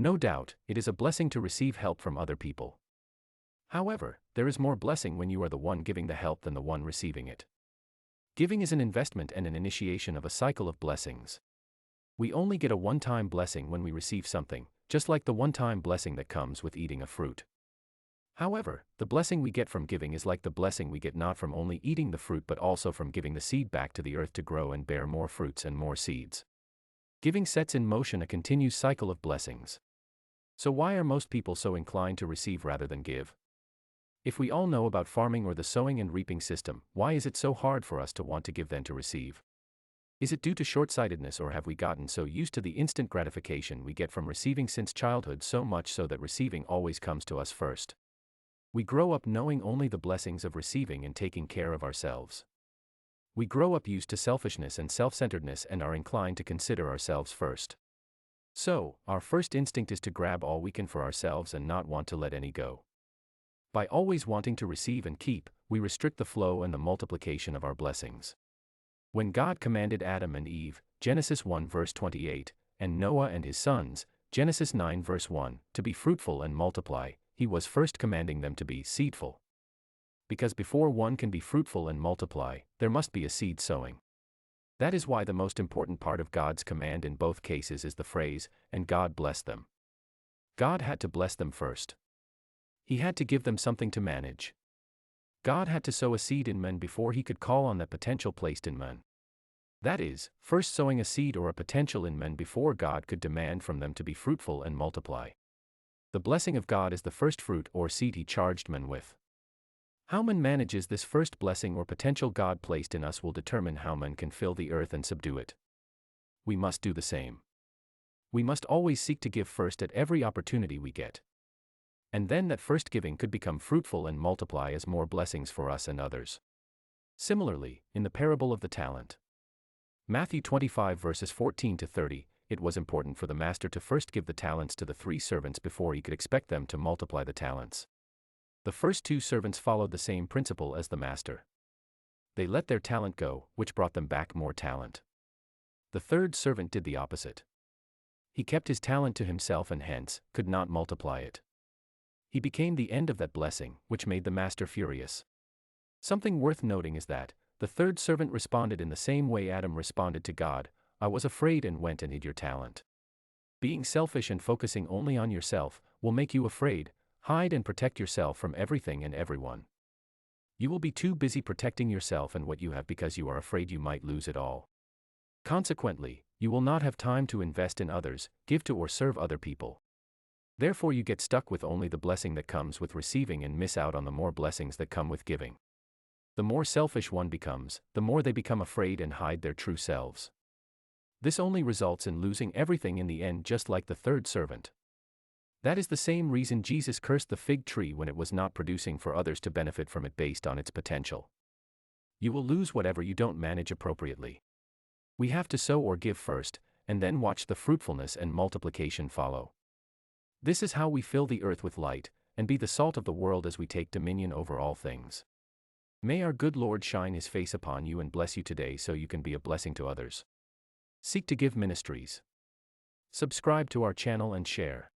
No doubt, it is a blessing to receive help from other people. However, there is more blessing when you are the one giving the help than the one receiving it. Giving is an investment and an initiation of a cycle of blessings. We only get a one-time blessing when we receive something, just like the one-time blessing that comes with eating a fruit. However, the blessing we get from giving is like the blessing we get not from only eating the fruit but also from giving the seed back to the earth to grow and bear more fruits and more seeds. Giving sets in motion a continuous cycle of blessings. So why are most people so inclined to receive rather than give? If we all know about farming or the sowing and reaping system, why is it so hard for us to want to give than to receive? Is it due to short-sightedness, or have we gotten so used to the instant gratification we get from receiving since childhood, so much so that receiving always comes to us first? We grow up knowing only the blessings of receiving and taking care of ourselves. We grow up used to selfishness and self-centeredness and are inclined to consider ourselves first. So, our first instinct is to grab all we can for ourselves and not want to let any go. By always wanting to receive and keep, we restrict the flow and the multiplication of our blessings. When God commanded Adam and Eve, Genesis 1 verse 28, and Noah and his sons, Genesis 9 verse 1, to be fruitful and multiply, He was first commanding them to be seedful. Because before one can be fruitful and multiply, there must be a seed sowing. That is why the most important part of God's command in both cases is the phrase, and God blessed them. God had to bless them first. He had to give them something to manage. God had to sow a seed in men before He could call on that potential placed in men. That is, first sowing a seed or a potential in men before God could demand from them to be fruitful and multiply. The blessing of God is the first fruit or seed He charged men with. How man manages this first blessing or potential God placed in us will determine how men can fill the earth and subdue it. We must do the same. We must always seek to give first at every opportunity we get. And then that first giving could become fruitful and multiply as more blessings for us and others. Similarly, in the parable of the talent, Matthew 25 verses 14 to 30, it was important for the master to first give the talents to the 3 servants before he could expect them to multiply the talents. The first 2 servants followed the same principle as the master. They let their talent go, which brought them back more talent. The 3rd servant did the opposite. He kept his talent to himself and hence could not multiply it. He became the end of that blessing, which made the master furious. Something worth noting is that the 3rd servant responded in the same way Adam responded to God, I was afraid and went and hid your talent. Being selfish and focusing only on yourself will make you afraid. Hide and protect yourself from everything and everyone. You will be too busy protecting yourself and what you have because you are afraid you might lose it all. Consequently, you will not have time to invest in others, give to or serve other people. Therefore you get stuck with only the blessing that comes with receiving and miss out on the more blessings that come with giving. The more selfish one becomes, the more they become afraid and hide their true selves. This only results in losing everything in the end, just like the 3rd servant. That is the same reason Jesus cursed the fig tree when it was not producing for others to benefit from it based on its potential. You will lose whatever you don't manage appropriately. We have to sow or give first, and then watch the fruitfulness and multiplication follow. This is how we fill the earth with light, and be the salt of the world as we take dominion over all things. May our good Lord shine His face upon you and bless you today so you can be a blessing to others. Seek to Give Ministries. Subscribe to our channel and share.